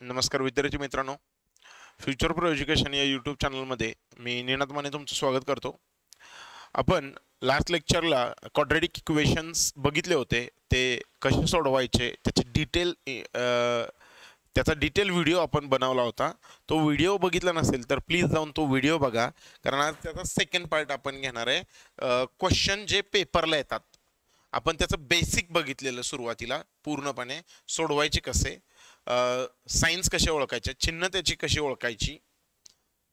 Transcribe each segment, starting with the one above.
नमस्कार विद्यार्थी मित्रांनो, फ्युचर प्रो एज्युकेशन या यूट्यूब चॅनलमध्ये मी निनाद माने तुमचं स्वागत करतो. आपण लास्ट लेक्चरला क्वाड्रॅटिक इक्वेशन्स बघितले होते, ते कसे सोडवायचे त्याचा डिटेल व्हिडिओ आपण बनवला होता. तो व्हिडिओ बघितला नसेल तर प्लीज जाऊन तो व्हिडिओ बघा, कारण आज त्याचा सेकंड पार्ट आपण घेणार आहे. क्वेश्चन जे पेपरला येतात आपण त्याचं बेसिक बघितलेलं सुरुवातीला पूर्णपणे सोडवायचे कसे, सायन्स कसे ओळखायचे, चिन्ह त्याची कशी ओळखायची,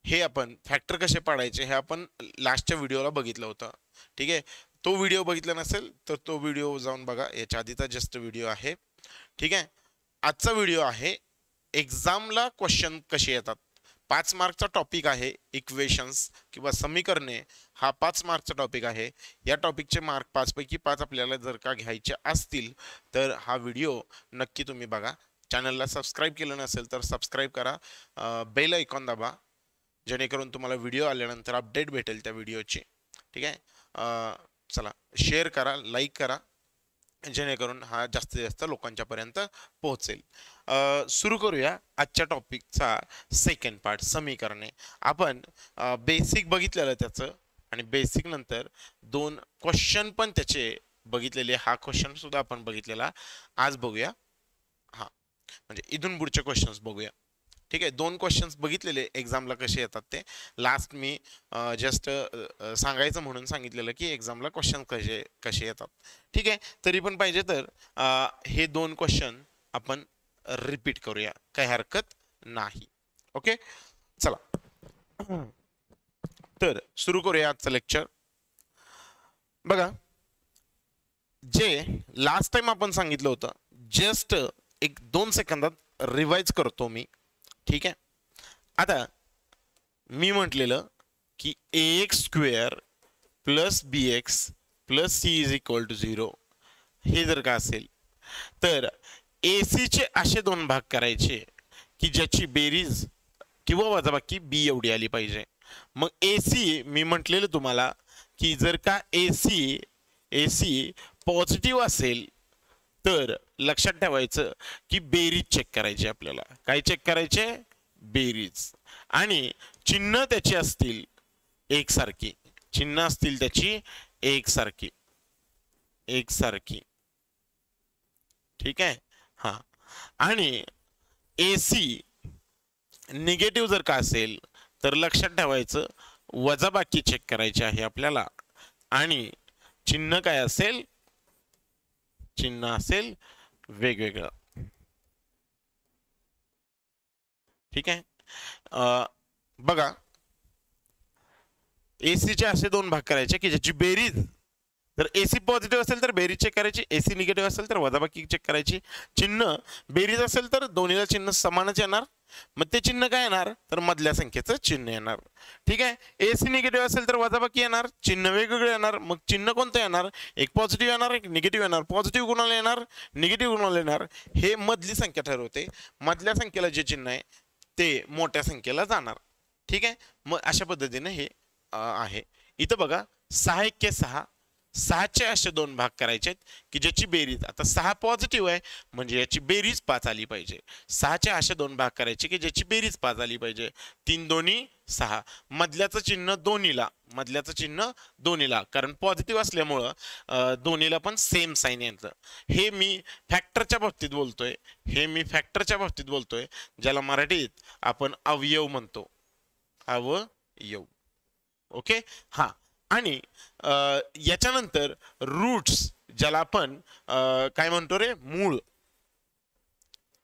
हे आपण फॅक्टर कसे पाडायचे हे आपण लास्टच्या व्हिडिओला बघितलं होतं. ठीक आहे, तो व्हिडिओ बघितला नसेल तर तो व्हिडिओ जाऊन बघा, याच्या आधीचा जस्ट व्हिडिओ आहे. ठीक आहे, आजचा व्हिडिओ आहे एक्झामला क्वेश्चन कसे येतात. 5 मार्कचा टॉपिक आहे इक्वेशन्स किंवा समीकरणे. हा 5 मार्कचा टॉपिक आहे. या टॉपिकचे मार्क 5 पैकी 5 आपल्याला जर का घ्यायचे असतील तर हा व्हिडिओ नक्की तुम्ही बघा. चॅनलला सबस्क्राईब केलं नसेल तर सबस्क्राईब करा, बेल आयकॉन दाबा, जेणेकरून तुम्हाला व्हिडिओ आल्यानंतर अपडेट भेटेल त्या व्हिडिओची. ठीक आहे, चला शेअर करा, लाईक करा, जेणेकरून हा जास्तीत जास्त लोकांच्यापर्यंत पोहोचेल. सुरू करूया आजच्या टॉपिकचा सेकंड पार्ट, समीकरणे. आपण बेसिक बघितलेलं त्याचं, आणि बेसिक नंतर 2 क्वेश्चन पण त्याचे बघितलेले. हा क्वेश्चन सुद्धा आपण बघितलेला. आज बघूया म्हणजे इथून पुढचे क्वेश्चन्स बघूया. ठीक आहे, 2 क्वेश्चन्स बघितलेले एक्झामला कसे येतात ते. लास्ट मी जस्ट सांगायचं म्हणून सांगितलेलं की एक्झामला क्वेश्चन कसे येतात. ठीक आहे, तरी पण पाहिजे तर हे 2 क्वेश्चन आपण रिपीट करूया, काही हरकत नाही. ओके, चला तर सुरू करूया आजचं लेक्चर. बघा, जे लास्ट टाइम आपण सांगितलं होतं, जस्ट 1-2 सेकंदात रिवाइज करतो मी. ठीक आहे, आता मी म्हटलेलं की ax² + bx + c = 0 हे जर का असेल तर ac चे असे 2 भाग करायचे की ज्याची बेरीज किंवा वजाबाकी b एवढी आली पाहिजे. मग ac मी म्हटलेलं तुम्हाला की जर का ac पॉझिटिव्ह असेल तर लक्षात ठेवायचं की बेरीज चेक करायची. आपल्याला काय चेक करायचे? बेरीज. आणि चिन्ह त्याची असतील एकसारखी, चिन्ह असतील त्याची एकसारखी. ठीक आहे, हा. आणि एसी निगेटिव्ह जर का असेल तर लक्षात ठेवायचं वजाबाकी चेक करायची आहे आपल्याला. आणि चिन्ह काय असेल? चिन्ह असेल वेगवेगळं. ठीक आहे, बघा, एसी चे असे 2 भाग करायचे की ज्याची बेरीज, जर एसी पॉझिटिव्ह असेल तर बेरीज चेक करायची, एसी निगेटिव्ह असेल तर वजाबाकी चेक करायची. चिन्ह बेरीज असेल तर दोन्हीला चिन्ह समानच येणार. मग ते चिन्ह काय येणार? तर मधल्या संख्येचं चिन्ह येणार. ठीक आहे, एसी निगेटिव्ह असेल तर वजाबाकी येणार, चिन्ह वेगवेगळे येणार. मग चिन्ह कोणतं येणार? एक पॉझिटिव्ह येणार, एक निगेटिव्ह येणार. पॉझिटिव्ह कोणाला येणार, निगेटिव्ह कोणाला येणार, हे मधली संख्या ठरवते. मधल्या संख्येला जे चिन्ह आहे ते मोठ्या संख्येला जाणार. ठीक आहे, मग अशा पद्धतीने हे आहे. इथं बघा, 6×1=6. 6चे असे 2 भाग करायचे आहेत की ज्याची बेरीज, आता 6 पॉझिटिव्ह आहे म्हणजे याची बेरीज 5 आली पाहिजे. 6चे असे 2 भाग करायचे की ज्याची बेरीज 5 आली पाहिजे. 3 दोन्ही 6. मधल्याचं चिन्ह दोन्हीला, कारण पॉझिटिव्ह असल्यामुळं दोन्हीला पण सेम साईन येतं. हे मी फॅक्टरच्या बाबतीत बोलतोय, ज्याला मराठीत आपण अवयव म्हणतो. अवयव. ओके, हा. आणि याच्यानंतर रूट्स, ज्याला आपण काय म्हणतो रे, मूळ.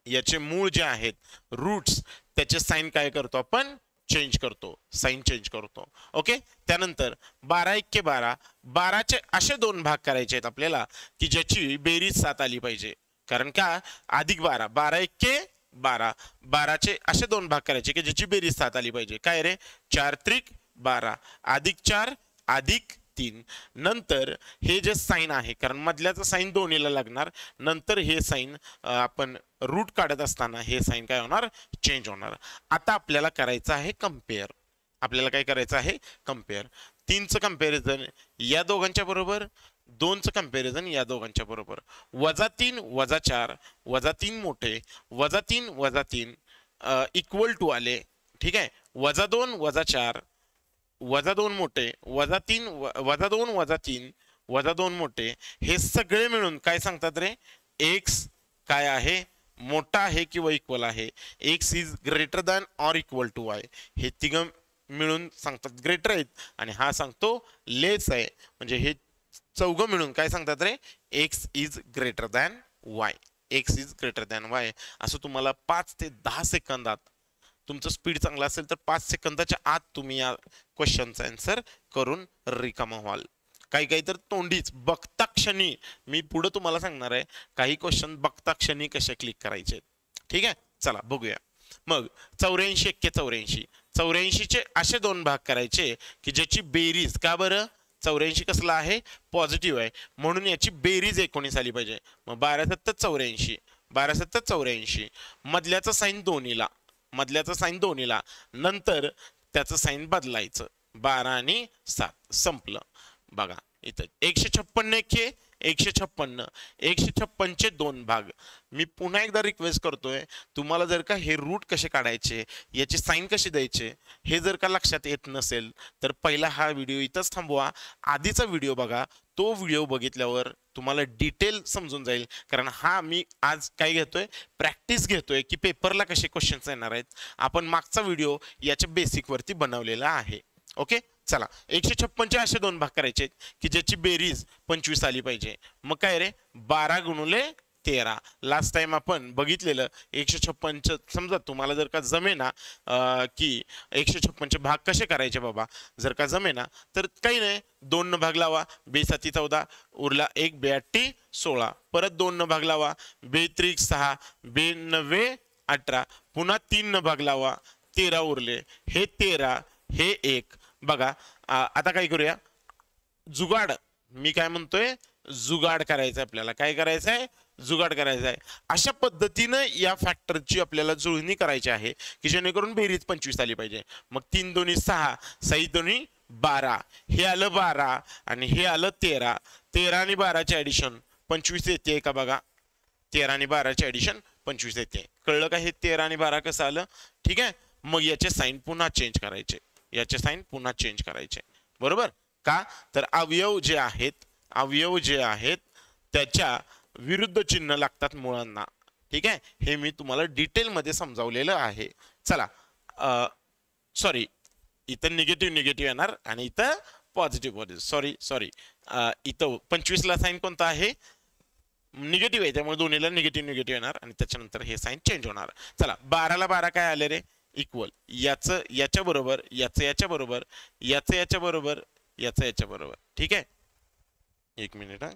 याचे मूळ जे आहेत रूट्स, त्याचे साइन काय करतो आपण? चेंज करतो, साइन चेंज करतो. ओके, त्यानंतर 12×1=12. 12चे असे 2 भाग करायचे आहेत आपल्याला की ज्याची बेरीज 7 आली पाहिजे. कारण का? +12, 12×1=12. 12चे असे 2 भाग करायचे की ज्याची बेरीज 7 आली पाहिजे. काय रे? 4×3=12, +4 +3. नंतर हे जे साइन आहे, कारण मधल्याचं साइन दोन्हीला लागणार, नंतर हे साइन आपण रूट काढत असताना हे साइन काय होणार? चेंज होणार. आता आपल्याला करायचं आहे कम्पेअर. आपल्याला काय करायचं आहे? कम्पेअर. 3चं कंपॅरिझन या दोघांच्या बरोबर, 2चं कंपॅरिझन या दोघांच्या बरोबर. -3 - 4, -3 मोठे, -3 - 3 इक्वल टू आले, ठीक आहे, -2 -4 -2 मोठे -3 -2 -3 -2 मोठे, हे सगळे मिळून काय सांगतात रे, एक्स काय आहे, मोठा आहे किंवा इक्वल आहे, x is greater than or equal to Y, हे तिघ मिळून सांगतात ग्रेटर आहेत आणि हा सांगतो लेस आहे, म्हणजे हे चौघ मिळून काय सांगतात रे, X is greater than Y, X is greater than Y. असं तुम्हाला 5 ते 10 सेकंदात, तुमचं स्पीड चांगलं असेल तर 5 सेकंदाच्या आत तुम्ही या क्वेश्चनचा आन्सर करून रिकामा व्हाल. काही काही तर तोंडीच बघता क्षणी, मी पुढे तुम्हाला सांगणार आहे काही क्वेश्चन बघता क्षणी कसे क्लिक करायचे, ठीक आहे. चला बघूया. मग 84 एक्के 84, 84चे असे दोन भाग करायचे की ज्याची बेरीज, का बरं, 84 कसला आहे, पॉझिटिव्ह आहे, म्हणून याची बेरीज 19 आली पाहिजे. मग 12×7 84, 12×7 84, मधल्याचं साईन दोन्हीला, मधल्याचं साईन दोन्हीला, नंतर त्याचं साईन बदलायचं, 12 आणि 7 संपलं. बघा इथं 156 एक्के 156, 156चे दोन भाग. मी पुन्हा एकदा रिक्वेस्ट करतोय, तुम्हाला जर का हे रूट कसे काढायचे, याची साईन कशी द्यायचे हे जर का लक्षात येत नसेल तर पहिला हा व्हिडिओ इथंच थांबवा, आधीचा व्हिडिओ बघा, तो व्हिडिओ बघितल्यावर तुम्हाला डिटेल समजून जाईल. कारण हा मी आज काय घेतोय, प्रॅक्टिस घेतोय की पेपरला कसे क्वेश्चन्स येणार आहेत. आपण मागचा व्हिडिओ याच्या बेसिकवरती बनवलेला आहे. ओके, चला 156चे असे दोन भाग करायचे की ज्याची बेरीज 25 आली पाहिजे. मग काय रे, 12 × 13. लास्ट टाइम आपण बघितलेलं 156, समजा तुम्हाला जर का जमेना की 156चे भाग कसे करायचे बाबा, जर का जमेना तर काही नाही, 2 न भाग लावा, 2×7 14, उरला 1 2×8 16, परत 2 न भाग लावा, 2×3 6, 2×9 18, पुन्हा 3 न भाग लावा, 13 उरले, हे 13 हे 1. बघा आता काय करूया, जुगाड, मी काय म्हणतोय, जुगाड करायचं आपल्याला, काय करायचं आहे, जुगाड करायचा आहे. अशा पद्धतीनं या फॅक्टरची आपल्याला जुळणी करायची आहे की जेणेकरून बेरीज 25 आली पाहिजे. मग 3 2 6, 6 2 12, हे आलं 12 आणि हे आलं 13, 13 आणि 12चे ऍडिशन 25 येते का बघा, 13 आणि 12चे ऍडिशन 25 येते. कळलं का हे 13 आणि 12 कसं आलं, ठीक आहे. मग याचे साईन पुन्हा चेंज करायचे, याचे साईन पुन्हा चेंज करायचे, बरोबर का, तर अवयव जे आहेत, अवयव जे आहेत त्याच्या विरुद्ध चिन्ह लागतात मुळांना, ठीक आहे. हे मी तुम्हाला डिटेल मध्ये समजावलेलं आहे. चला सॉरी, इथं निगेटिव्ह निगेटिव्ह येणार आणि इथं पॉझिटिव्ह पॉझिटिव्ह, सॉरी इथं 25 ला साईन कोणता आहे, निगेटिव्ह आहे, त्यामुळे दोन्हीला निगेटिव्ह निगेटिव्ह येणार आणि त्याच्यानंतर हे साईन चेंज होणार. चला 12 ला 12 काय आले रे, इक्वल, याचं याच्या बरोबर, याचं याच्या बरोबर, याचं याच्या बरोबर, याचं याच्या बरोबर, ठीक आहे. 1 मिनिट हा,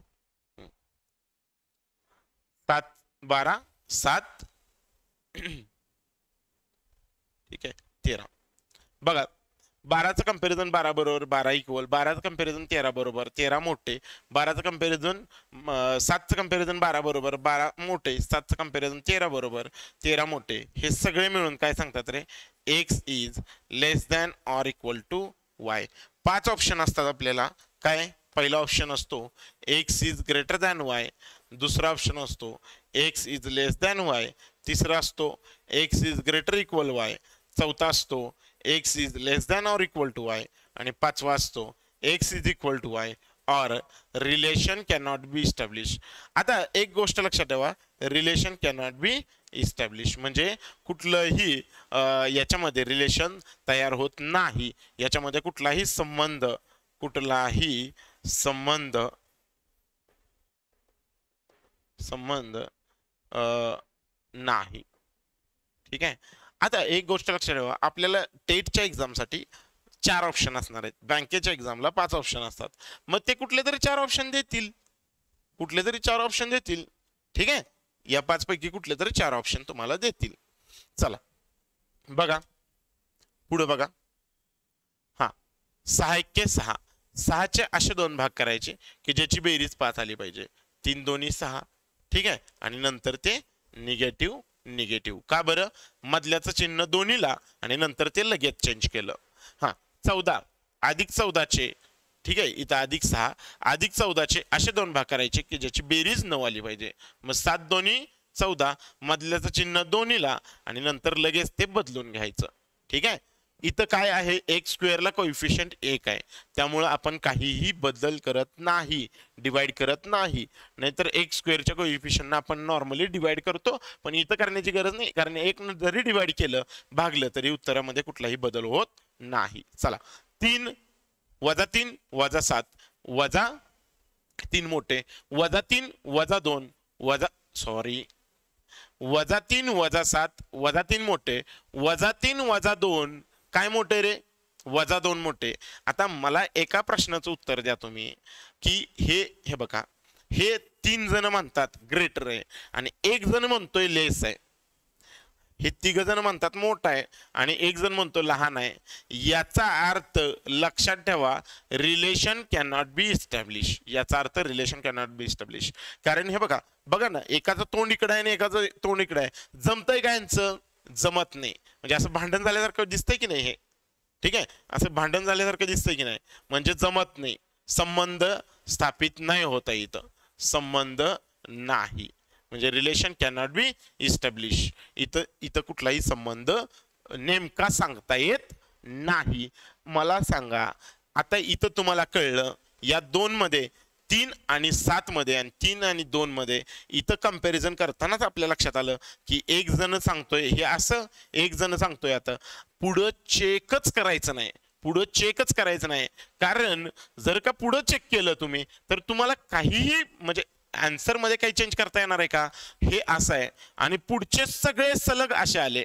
7 12 7 ठीक आहे 13. बघा 12चं कंपॅरिझन 12 बरोबर 12 इक्वल, 12चं कंपॅरिझन 13 बरोबर 13 मोठे, 12चं कंपॅरिझन 7चं कंपॅरिझन 12 बरोबर 12 मोठे, 7चं कंपॅरिझन 13 बरोबर 13 मोठे, हे सगळे मिळून काय सांगतात रे, X is less than or equal to Y. 5 option असतात आपल्याला, काय, पहिला ऑप्शन असतो X is greater than Y, दुसरा ऑप्शन असतो X is less than Y, तिसरा असतो X is greater equal Y, चौथा असतो X is less than or equal to Y आणि पाचवा असतो X is equal to Y or relation cannot be establish. आता एक गोष्ट लक्षात ठेवा, रिलेशन कॅनॉट बी इस्टॅब्लिश म्हणजे कुठलंही याच्यामध्ये रिलेशन तयार होत नाही, याच्यामध्ये कुठलाही संबंध नाही, ठीक आहे. आता एक गोष्ट लक्षात ठेवा, आपल्याला टेटच्या एक्झामसाठी 4 ऑप्शन असणार आहेत, बँकेच्या एक्झामला 5 ऑप्शन असतात. मग ते कुठले तरी 4 ऑप्शन देतील, कुठले तरी 4 ऑप्शन देतील, ठीक आहे. या 5 पैकी कुठले तरी 4 ऑप्शन तुम्हाला देतील. चला बघा पुढे बघा, हा 6 एक्के 6, 6चे असे दोन भाग करायचे की ज्याची बेरीज 5 आली पाहिजे. 3 2 6, ठीक आहे, आणि नंतर ते निगेटिव्ह निगेटिव्ह, का बरं, मधल्याचं चिन्ह दोन्हीला आणि नंतर ते लगेच चेंज केलं. हा 14 अधिक 14चे, ठीक आहे, इथं अधिक 6 अधिक 14चे असे दोन भाग करायचे की ज्याची बेरीज 9 आली पाहिजे. मग 7 2 14 मधल्याचं चिन्ह दोन्हीला आणि नंतर लगेच ते बदलून घ्यायचं. ठीक आहे. इथं काय आहे एक्स स्क्वेअरला कोइफिशियंट 1 आहे त्यामुळे आपण काहीही बदल करत नाही, डिवाइड करत नाही. नाहीतर एक्स स्क्वेअरच्या कोइफिशियंटना आपण नॉर्मली डिवाइड करतो पण इथं करण्याची गरज नाही कारण 1 जरी डिवाइड केलं भागलं तरी उत्तरामध्ये कुठलाही बदल होत नाही. चला 3 -3 -7 -3 मोठे -3 -2 -3 -7 -3 मोठे -3 -2 काय मोठे रे -2 मोठे. आता मला एका प्रश्नाचं उत्तर द्या तुम्ही की हे बघा हे 3 जण म्हणतात ग्रेटर आहे आणि 1 जण म्हणतोय लेस आहे. हे 3 जण म्हणतात मोठा आहे आणि 1 जण म्हणतो लहान आहे. याचा अर्थ लक्षात ठेवा रिलेशन कॅनॉट बी इस्टॅब्लिश. याचा अर्थ रिलेशन कॅनॉट बी इस्टॅब्लिश कारण हे बघा ना एकाचं तोंड इकडे आहे आणि एकाचं तोंड इकडे आहे. जमतंय का यांचं? जमत नाही. म्हणजे असं भांडण झाल्यासारखं दिसतंय की नाही हे. ठीक आहे असं भांडण झाल्यासारखं दिसतंय की नाही म्हणजे जमत नाही. संबंध स्थापित नाही होता इथं. संबंध नाही म्हणजे रिलेशन कॅनॉट बी इस्टॅब्लिश. इथं कुठलाही संबंध नेमका सांगता येत नाही. मला सांगा आता इथं तुम्हाला कळलं या 2 मध्ये 3 आणि 7 मध्ये आणि 3 आणि 2 मध्ये इथं कंपॅरिझन करतानाच आपल्या लक्षात आलं की 1 जण सांगतोय हे असं 1 जण सांगतोय. आता पुढं चेकच करायचं नाही. पुढं चेकच करायचं नाही कारण जर का पुढं चेक केलं तुम्ही तर तुम्हाला काहीही म्हणजे आन्सर मध्ये काही चेंज करता येणार आहे का? हे असं आहे आणि पुढचे सगळे सलग असे आले.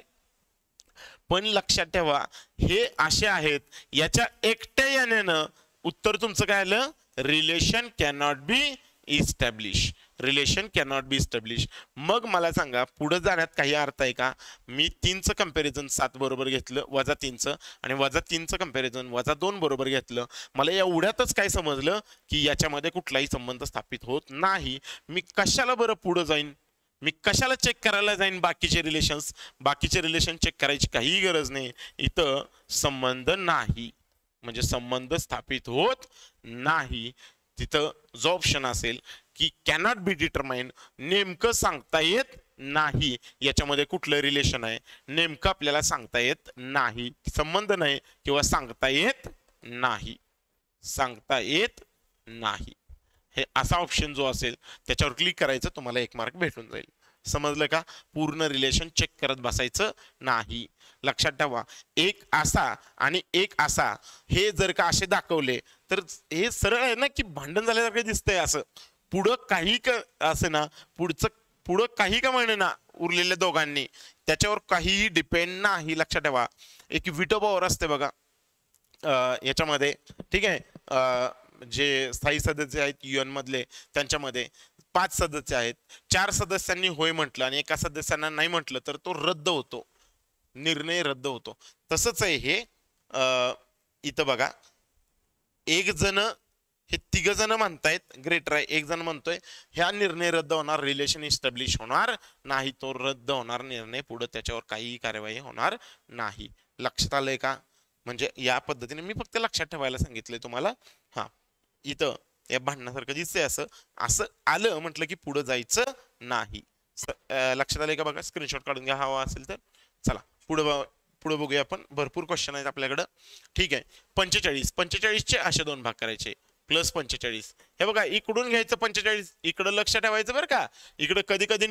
पण लक्षात ठेवा हे असे आहेत याच्या एकट्या याने उत्तर तुमचं काय आलं relation cannot be establish. Relation cannot be establish. मग मला सांगा पुढे जाण्यात काही अर्थ आहे का? मी 3चं कंपॅरिझन 7 बरोबर घेतलं -3चं आणि -3चं कंपॅरिझन -2 बरोबर घेतलं. मला एवढ्यातच काय समजलं की याच्यामध्ये कुठलाही संबंध स्थापित होत नाही. मी कशाला बरं पुढे जाईन? मी कशाला चेक करायला जाईन बाकीचे रिलेशन्स? बाकीचे रिलेशन चेक करायची काही गरज नाही. इथं संबंध नाही म्हणजे संबंध स्थापित होत नाही. तिथं जो ऑप्शन असेल की कॅनॉट बी डिटरमाइंड नेमकं सांगता येत नाही याच्यामध्ये कुठलं रिलेशन आहे नेमकं आपल्याला सांगता येत नाही. संबंध नाही किंवा सांगता येत नाही. सांगता येत नाही हे असा ऑप्शन जो असेल त्याच्यावर क्लिक करायचं तुम्हाला 1 मार्क भेटून जाईल. समजलं का? पूर्ण रिलेशन चेक करत बसायचं नाही. लक्षात ठेवा 1 असा आणि 1 असा हे जर का असे दाखवले तर हे सरळ आहे ना की भांडण झाल्यासारखं दिसतंय. असं पुढं काही का असे ना पुढं काही का म्हणे ना उरलेल्या दोघांनी त्याच्यावर काहीही डिपेंड नाही. लक्षात ठेवा एक विटो पॉवर असते बघा याच्यामध्ये. ठीक आहे जे स्थायी सदस्य आहेत UN मधले त्यांच्यामध्ये 5 सदस्य आहेत. 4 सदस्यांनी होय म्हटलं आणि एका सदस्यांना नाही म्हटलं तर तो रद्द होतो. निर्णय रद्द होतो. तसंच आहे हे इथं बघा 1 जण हे 3 जण म्हणतायत ग्रेटर आहे 1 जण म्हणतोय ह्या निर्णय रद्द होणार रिलेशन इस्टॅब्लिश होणार नाही. तो रद्द होणार निर्णय पुढे त्याच्यावर काही कार्यवाही होणार नाही. लक्षात आलंय का? म्हणजे या पद्धतीने मी फक्त लक्षात ठेवायला सांगितलंय तुम्हाला. हा इथं या भांडणासारखं दिसतंय असं आलं म्हटलं की पुढे जायचं नाही. लक्षात आलंय का? बघा स्क्रीनशॉट काढून घ्या हवा असेल तर. चला पुढे बघूया आपण. भरपूर क्वेश्चन आहेत आपल्याकडं. ठीक आहे 45चे असे 2 भाग करायचे +45. हे बघा इकडून घ्यायचं 45 इकडं लक्ष ठेवायचं बरं का. इकडं कधी कधी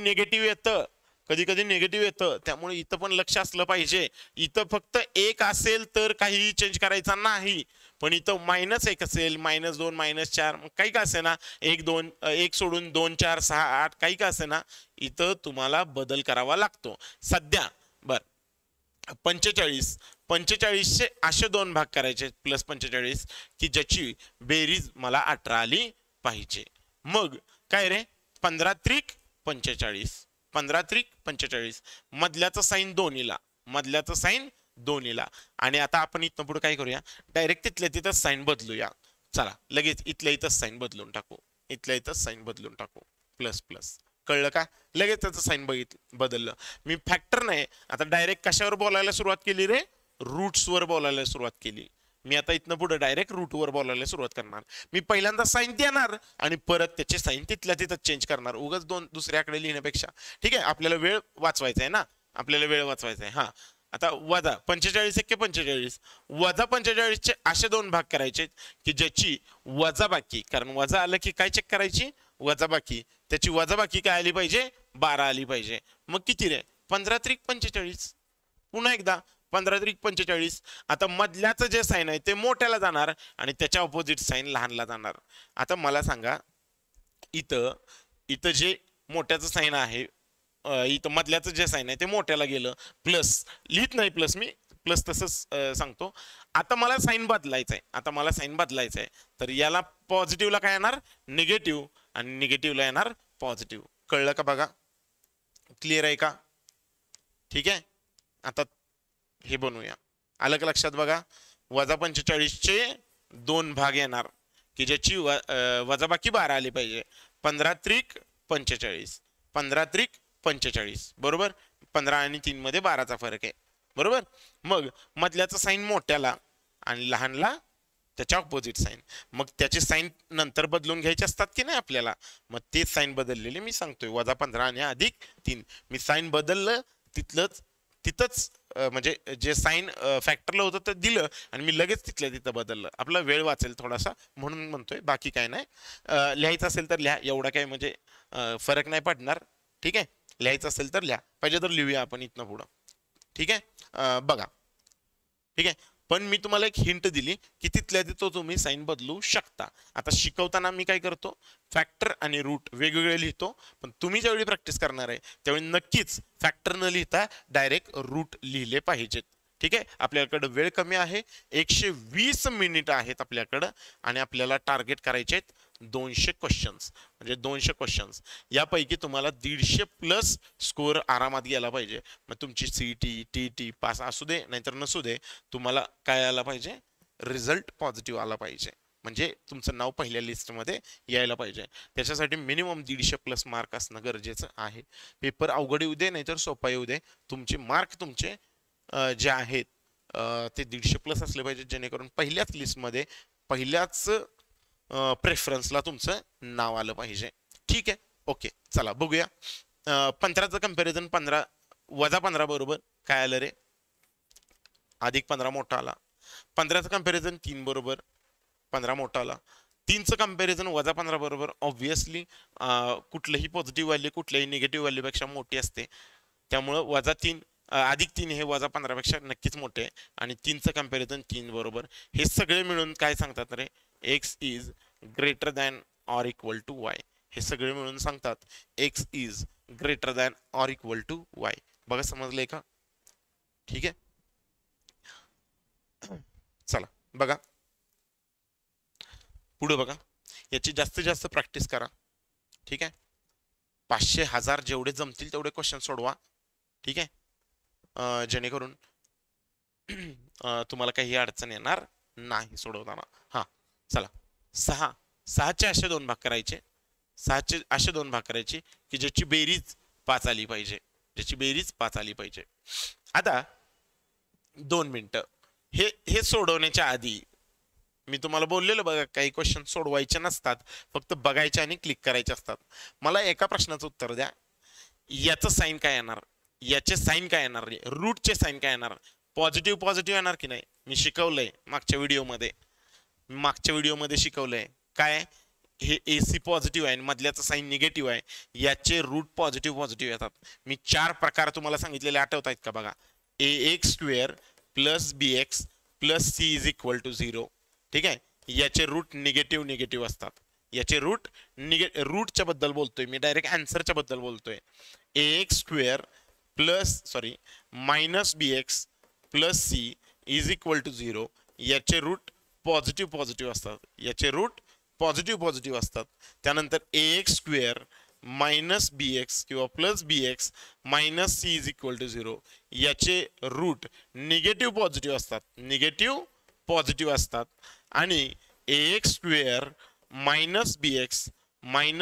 निगेटिव्ह येतं त्यामुळे इथं पण लक्ष असलं पाहिजे. इथं फक्त 1 असेल तर काहीही चेंज करायचा नाही पण इथं -1 असेल -2 -4 काही का असे ना 1 सोडून 2 4 6 8 काही का असे ना इथं तुम्हाला बदल करावा लागतो. सध्या बर 45चे असे 2 भाग करायचे +45 की ज्याची बेरीज मला 18 आली पाहिजे. मग काय रे 15 त्रिक 45 15 त्रिक 45 मधल्याचं साईन दोन्हीला आणि आता आपण इथनं पुढे काय करूया डायरेक्ट तिथल्या तिथं साईन बदलूया. चला लगेच इथल्या इथं साईन बदलून टाकू ++. कळलं का? लगेच त्याचं साईन बदललं. मी फॅक्टर नाही आता डायरेक्ट कशावर बोलायला सुरुवात केली रे? रूट्सवर बोलायला सुरुवात केली. मी आता इथनं पुढे डायरेक्ट रूटवर बोलायला सुरुवात करणार. मी पहिल्यांदा साईन देणार आणि परत त्याचे साईन तिथल्या तिथं चेंज करणार, उगाच दुसरे आकडे लिहिण्यापेक्षा. ठीक आहे, आपल्याला वेळ वाचवायचा आहे ना, आपल्याला वेळ वाचवायचा आहे. हा, आता वजा 45 एक्के 45, वजा 45चे असे दोन भाग करायचे की ज्याची वजाबाकी, कारण वजा आलं की काय चेक करायची, वजाबाकी, त्याची वजाबाकी काय आली पाहिजे, 12 आली पाहिजे. मग किती रे, 15 त्रिक 45. पुन्हा एकदा 15 त्रिक 45. आता मधल्याचं जे साईन आहे ते मोठ्याला जाणार आणि त्याच्या ऑपोजिट साईन लहानला जाणार. आता मला सांगा, इथं इथं जे मोठ्याचं साईन आहे, इथं मधल्याचं जे साईन आहे ते मोठ्याला गेलं, प्लस लिहित नाही, प्लस मी प्लस तसंच सांगतो. आता मला साईन बदलायचं आहे, आता मला साईन बदलायचं आहे, तर याला पॉझिटिव्हला काय येणार, निगेटिव्ह, आणि निगेटिव्हला येणार पॉझिटिव्ह. कळलं का बघा, क्लिअर आहे का? ठीक आहे, आता हे बनवूया. आलं का लक्षात? बघा, वजा 45चे दोन भाग येणार की ज्याची वजाबाकी 12 आली पाहिजे. 15 त्रिक 45, 15 त्रिक 45, बरोबर. 15 आणि 3 मध्ये 12चा फरक आहे, बरोबर. मग मधल्याचं साईन मोठ्याला आणि लहानला त्याच्या ऑपोजिट साईन. मग त्याचे साईन नंतर बदलून घ्यायचे असतात की नाही आपल्याला, मग ते साईन बदललेले मी सांगतोय. वजा 15 आणि अधिक 3, मी साईन बदललं तिथंच म्हणजे जे साईन फॅक्टरला होतं ते दिलं आणि मी लगेच तिथल्या तिथं बदललं. आपला वेळ वाचेल थोडासा म्हणून म्हणतोय, बाकी काय नाही. लिहायचं असेल तर लिहा, एवढा काय म्हणजे फरक नाही पडणार. ठीक आहे, लिहायचं असेल तर लिहा, पाहिजे तर लिहूया आपण इथनं पुढं. ठीक आहे, बघा. ठीक आहे, पण मी तुम्हाला एक हिंट दिली की तिथल्या तिथं तुम्ही साईन बदलू शकता. आता शिकवताना मी काय करतो, फॅक्टर आणि रूट वेगवेगळे लिहितो, पण तुम्ही ज्यावेळी प्रॅक्टिस करणार आहे त्यावेळी नक्कीच फॅक्टर न लिहिता डायरेक्ट रूट लिहिले पाहिजेत. ठीक आहे, आपल्याकडे वेळ कमी आहे, 120 मिनिट आहेत आपल्याकडं, आणि आपल्याला टार्गेट करायचे आहेत 200 क्वेश्चन्स. म्हणजे 200 क्वेश्चन्स यापैकी तुम्हाला 150+ स्कोअर आरामात गेला पाहिजे. मग तुमची सीईटी टीईटी पास असू दे नाहीतर नसू दे, तुम्हाला काय आला पाहिजे, रिझल्ट पॉझिटिव्ह आला पाहिजे. म्हणजे तुमचं नाव पहिल्या लिस्टमध्ये यायला पाहिजे. त्याच्यासाठी मिनिमम 150+ मार्क असणं गरजेचं आहे. पेपर अवघड येऊ दे नाहीतर सोपा येऊ दे, तुमचे मार्क तुमचे जे आहेत ते 150+ असले पाहिजे, जेणेकरून पहिल्याच लिस्टमध्ये पहिल्याच प्रेफरन्सला तुमचं नाव आलं पाहिजे. ठीक आहे, ओके, चला बघूया. 15चं कम्पॅरिझन, 15 वजा 15 बरोबर काय आलं रे, अधिक 15 मोठा आला. 15चं कम्पॅरिझन 3 बरोबर 15 मोठा आला. 3चं कम्पॅरिझन वजा 15 बरोबर, ऑब्व्हियसली कुठलंही पॉझिटिव्ह व्हॅल्यू कुठल्याही निगेटिव्ह व्हॅल्यूपेक्षा मोठी असते, त्यामुळं वजा 3 अधिक 3 हे वजा 15 पेक्षा नक्कीच मोठे आहे. आणि 3चं कम्पॅरिझन 3 बरोबर. हे सगळे मिळून काय सांगतात रे, X is greater than or equal to Y. हे सगळे मिळून सांगतात X is greater than or equal to Y. बघा, समजलंय का? ठीक आहे, चला बघा पुढे. बघा, याची जास्तीत जास्त प्रॅक्टिस करा. ठीक आहे, 500 1000 जेवढे जमतील तेवढे क्वेश्चन सोडवा. ठीक आहे, जेणेकरून तुम्हाला काही अडचण येणार नाही सोडवताना. हा, चला, 6चे असे दोन भाग करायचे, 6चे असे दोन भाग करायचे की ज्याची बेरीज 5 आली पाहिजे, ज्याची बेरीज 5 आली पाहिजे. आता 2 मिनिटं हे सोडवण्याच्या आधी मी तुम्हाला बोललेलं बघा, काही क्वेश्चन सोडवायचे नसतात, फक्त बघायचे आणि क्लिक करायचे असतात. मला एका प्रश्नाचं उत्तर द्या, याचं साईन काय येणार, याचे साईन काय येणार, रूटचे साईन काय येणार, पॉझिटिव्ह पॉझिटिव्ह येणार की नाही. मी शिकवलंय मागच्या व्हिडिओमध्ये शिकवलंय काय, हे AC पॉझिटिव्ह आहे, मधल्याचं साईन निगेटिव्ह आहे, याचे रूट पॉझिटिव्ह पॉझिटिव्ह येतात. मी 4 प्रकार तुम्हाला सांगितलेले आठवत आहेत का? बघा, ax² + bx + c = 0. ठीक आहे, याचे रूट निगेटिव्ह निगेटिव्ह असतात. याचे रूटच्या बद्दल बोलतोय मी, डायरेक्ट आन्सरच्या बद्दल बोलतोय. ax² -bx + c = 0. याचे रूट पॉझिटिव्ह पॉझिटिव्ह असतात, याचे रूट पॉझिटिव्ह पॉझिटिव्ह असतात. त्यानंतर ax² -bx किंवा +bx - c = 0. याचे रूट निगेटिव्ह पॉझिटिव्ह असतात, निगेटिव्ह पॉझिटिव्ह असतात. आणि ax² -bx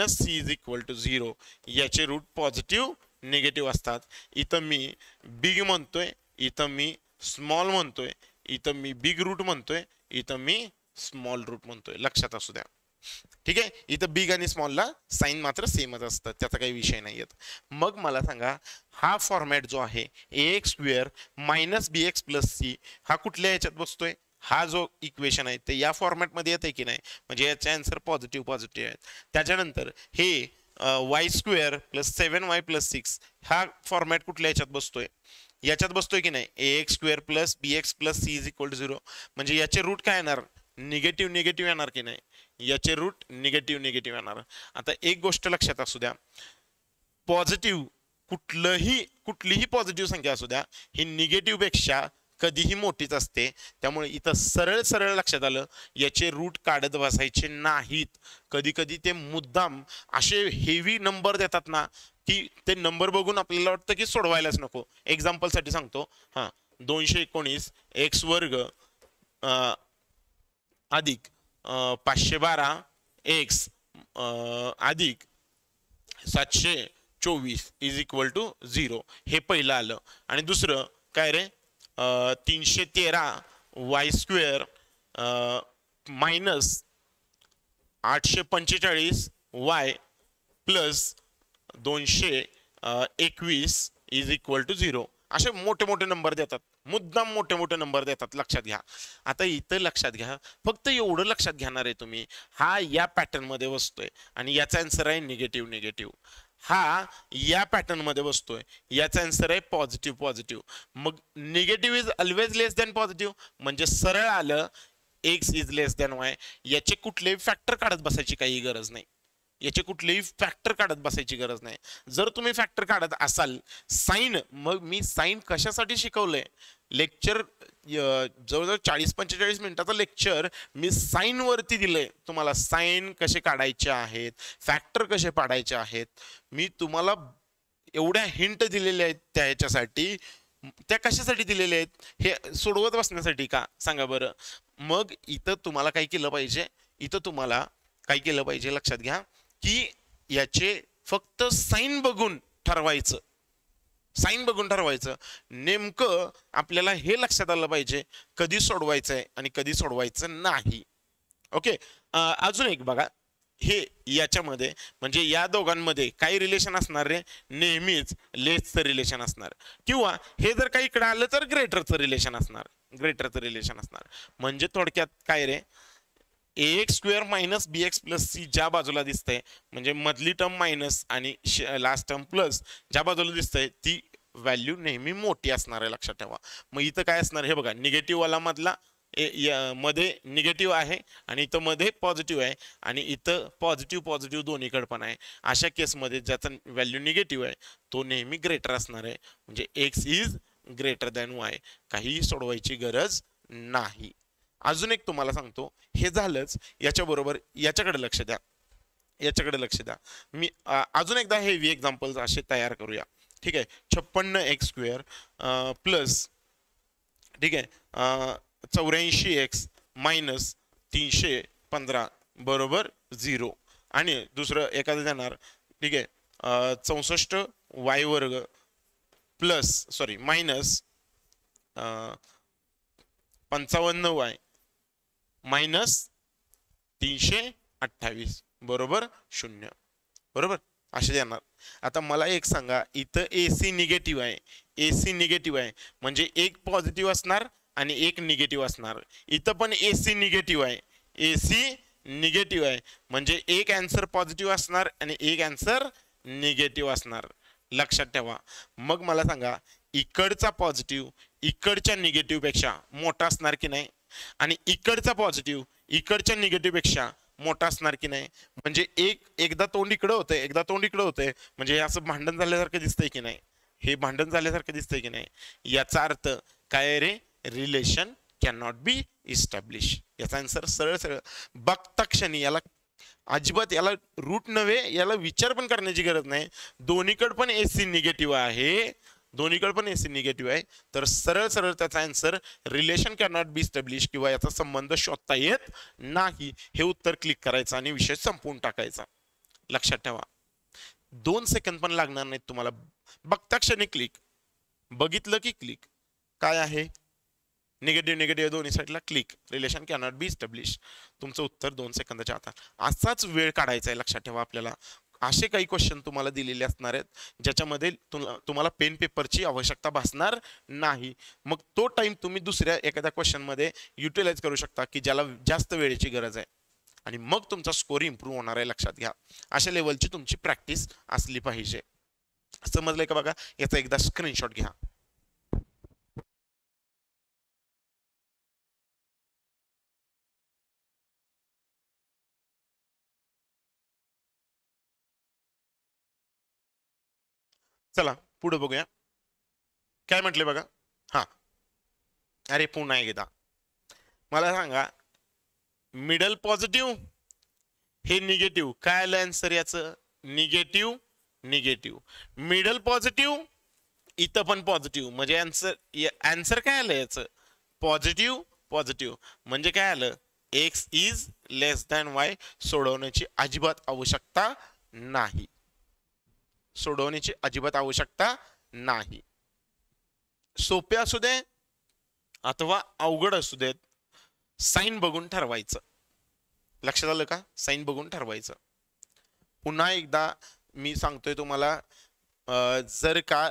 - c = 0. याचे रूट पॉझिटिव्ह निगेटिव्ह असतात. इथं मी बिग म्हणतोय, इथं मी स्मॉल म्हणतोय, इथं मी बिग रूट म्हणतोय, इथं मी स्मॉल रूट म्हणतोय, लक्षात असू द्या. ठीक आहे, इथं बिग आणि स्मॉलला साईन मात्र सेमच असतं, त्याचा काही विषय नाही येत. मग मला सांगा हा फॉर्मॅट जो आहे ax square minus bx plus c हा कुठल्या ह्याच्यात बसतोय? हा जो इक्वेशन आहे ते या फॉर्मॅटमध्ये येते की नाही? म्हणजे याचे आन्सर पॉझिटिव्ह पॉझिटिव्ह आहेत. त्याच्यानंतर हे Y square plus 7y plus 6 हा फॉर्मॅट कुठल्या ह्याच्यात बसतोय? याच्यात बसतोय की नाही? ax square plus bx plus c is equal to 0. म्हणजे याचे रूट काय येणार? निगेटिव्ह निगेटिव्ह येणार की नाही? याचे रूट निगेटिव्ह निगेटिव्ह येणार. आता एक गोष्ट लक्षात असू द्या, पॉझिटिव्ह कुठलीही पॉझिटिव्ह संख्या असू द्या, ही निगेटिव्ह पेक्षा कधीही मोठीच असते. त्यामुळे इथं सरळ सरळ लक्षात आलं, याचे रूट काढत बसायचे नाहीत. कधी कधी ते मुद्दाम असे हेवी नंबर देतात ना, की ते नंबर बघून आपल्याला वाटतं की सोडवायलाच नको. एक्झाम्पलसाठी सांगतो, हां 219 एक्स वर्ग अधिक 512 एक्स अधिक 724 इज इक्वल टू 0. हे पहिलं आलं. आणि दुसरं काय रे? 313 y square minus 845 y plus 221 is equal to 0. असे मोठे मोठे नंबर देतात, मुद्दाम मोठे मोठे नंबर देतात, लक्षात घ्या. आता इथं लक्षात घ्या, फक्त एवढं लक्षात घेणार आहे तुम्ही, हा या पॅटर्न मध्ये बसतोय आणि याचा आन्सर आहे निगेटिव्ह निगेटिव्ह. हा या पॅटर्न मध्ये बसतोय, याचा आन्सर आहे पॉझिटिव्ह पॉझिटिव्ह. मग negative is always less than positive, म्हणजे सरळ आलं x is less than Y. याचे कुठलेही फॅक्टर काढत बसायची काही गरज नाही. याचे कुठलेही फॅक्टर काढत बसायची गरज नाही. जर तुम्ही फॅक्टर काढत असाल साईन, मग मी साईन कशासाठी शिकवलंय? लेक्चर जवळजवळ 40-45 मिनिटाचं लेक्चर मी साईन वरती दिलंय. तुम्हाला साईन कसे काढायचे आहेत, फॅक्टर कसे पाडायचे आहेत, मी तुम्हाला एवढ्या हिंट दिलेल्या आहेत. त्या ह्याच्यासाठी, त्या कशासाठी दिलेल्या आहेत? हे सोडवत बसण्यासाठी का? सांगा बरं. मग इथं तुम्हाला काय केलं पाहिजे? इथं तुम्हाला काय केलं पाहिजे? लक्षात घ्या की याचे फक्त साईन बघून ठरवायचं, साईन बघून ठरवायचं. नेमकं आपल्याला हे लक्षात आलं पाहिजे कधी सोडवायचंय आणि कधी सोडवायचं नाही. ओके, अजून एक बघा, हे याच्यामध्ये म्हणजे या दोघांमध्ये काही रिलेशन असणार रे? नेहमीच लेसचं रिलेशन असणार, किंवा हे जर काही इकडे आलं तर ग्रेटरचं रिलेशन असणार, ग्रेटरचं रिलेशन असणार. म्हणजे थोडक्यात काय रे? ax square minus bx plus c ज्या बाजूला दिसतंय, म्हणजे मधली टर्म मायनस आणि लास्ट टर्म प्लस ज्या बाजूला दिसतंय ती व्हॅल्यू नेहमी मोठी असणार आहे, लक्षात ठेवा. मग इथं काय असणार? हे बघा, निगेटिव्ह वाला मधला मध्ये निगेटिव्ह आहे आणि इथं मध्ये पॉझिटिव्ह आहे आणि इथं पॉझिटिव्ह पॉझिटिव्ह दोन्हीकडे पण आहे. अशा केसमध्ये ज्याचा व्हॅल्यू निगेटिव्ह आहे तो नेहमी ग्रेटर असणार आहे, म्हणजे X is greater than Y. काहीही सोडवायची गरज नाही. अजून एक तुम्हाला सांगतो, हे झालंच. याच्याबरोबर याच्याकडे लक्ष द्या, याच्याकडे लक्ष द्या. मी अजून एकदा हेवी एक्झाम्पल्स असे तयार करूया. ठीक आहे, 56 एक्स स्क्वेअर प्लस, ठीक आहे, 84 एक्स मायनस 315 बरोबर 0. आणि दुसरं एखादं देणार, ठीक आहे, 64 वाय वर्ग प्लस मायनस 55 वाय मायनस 328 बरोबर 0. बरोबर असे देणार. आता मला एक सांगा, इथं एसी निगेटिव्ह आहे, एसी निगेटिव्ह आहे म्हणजे एक पॉझिटिव्ह असणार आणि एक निगेटिव्ह असणार. इथं पण एसी निगेटिव्ह आहे, एसी निगेटिव्ह आहे म्हणजे एक आन्सर पॉझिटिव्ह असणार आणि एक आन्सर निगेटिव्ह असणार, लक्षात ठेवा. मग मला सांगा, इकडचा पॉझिटिव्ह इकडच्या निगेटिव्ह पेक्षा मोठा असणार की नाही? आणि इकडचा पॉझिटिव्ह इकडच्या निगेटिव्ह पेक्षा मोठा असणार की नाही? म्हणजे एकदा तोंड इकडं होतंय, एकदा तोंड इकडं होतंय, म्हणजे हे असं भांडण झाल्यासारखं दिसतंय की नाही? हे भांडण झाल्यासारखं दिसतंय की नाही? याचा अर्थ काय रे? Relation can not be establish. याचा आन्सर सरळ सरळ बघता क्षणी, याला अजिबात याला रूट नव्हे, याला विचार पण करण्याची गरज नाही. दोन्हीकडे पण एसी निगेटिव्ह आहे, दोन्हीकडे पण एसी निगेटिव्ह आहे, तर सरळ सरळ त्याचा answer relation can not be establish किंवा याचा संबंध शोधता येत नाही, हे उत्तर क्लिक करायचं आणि विषय संपवून टाकायचा. लक्षात ठेवा, 2 सेकंद पण लागणार नाहीत तुम्हाला. बघता क्षणी क्लिक, बघितलं की क्लिक. काय आहे? निगेटिव्ह निगेटिव्ह दोन्ही साईडला click, relation cannot be establish. तुमचं उत्तर 2 सेकंदाच्या आत. असाच वेळ काढायचा आहे, लक्षात ठेवा. आपल्याला असे काही क्वेश्चन तुम्हाला दिलेले असणार आहेत ज्याच्यामध्ये तुम्हाला पेन पेपरची आवश्यकता भासणार नाही. मग तो टाइम तुम्ही दुसऱ्या एखाद्या क्वेश्चन मध्ये युटिलाइज करू शकता की ज्याला जास्त वेळेची गरज आहे, आणि मग तुमचा स्कोर इम्प्रूव्ह होणार आहे. लक्षात घ्या, अशा लेवलची तुमची प्रॅक्टिस असली पाहिजे. समजलंय का बघा? याचा एकदा स्क्रीनशॉट घ्या. चला पुढे बघूया काय म्हटले बघा. हा, अरे पुन्हा एकदा मला सांगा, मिडल पॉझिटिव्ह हे निगेटिव्ह, काय आलं आन्सर याचं? Negative negative. मिडल पॉझिटिव्ह, इथं पण पॉझिटिव्ह, म्हणजे आन्सर काय आलं याचं? Positive positive. म्हणजे काय आलं? X is less than Y. सोडवण्याची अजिबात आवश्यकता नाही, सोडवण्याची अजिबात आवश्यकता नाही. सोपे असू दे अथवा अवघड असू देत, साइन बघून ठरवायचं. लक्षात आलं का? साइन बघून ठरवायचं. पुन्हा एकदा मी सांगतोय तुम्हाला, जर का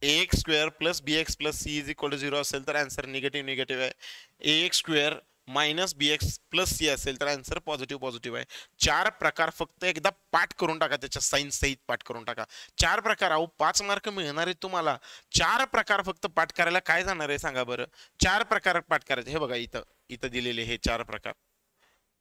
ax square plus bx plus c is equal to 0 असेल तर आन्सर निगेटिव्ह निगेटिव्ह आहे. ax square minus bx plus c असेल तर आन्सर पॉझिटिव्ह पॉझिटिव्ह आहे. 4 प्रकार फक्त एकदा पाठ करून टाका, त्याच्या साइन सहित पाठ करून टाका. 4 प्रकार, अहो 5 मार्क मिळणार आहेत तुम्हाला. 4 प्रकार फक्त पाठ करायला काय जाणार आहे सांगा बरं? 4 प्रकार पाठ करायचे. हे बघा इथं इथं दिलेले हे 4 प्रकार,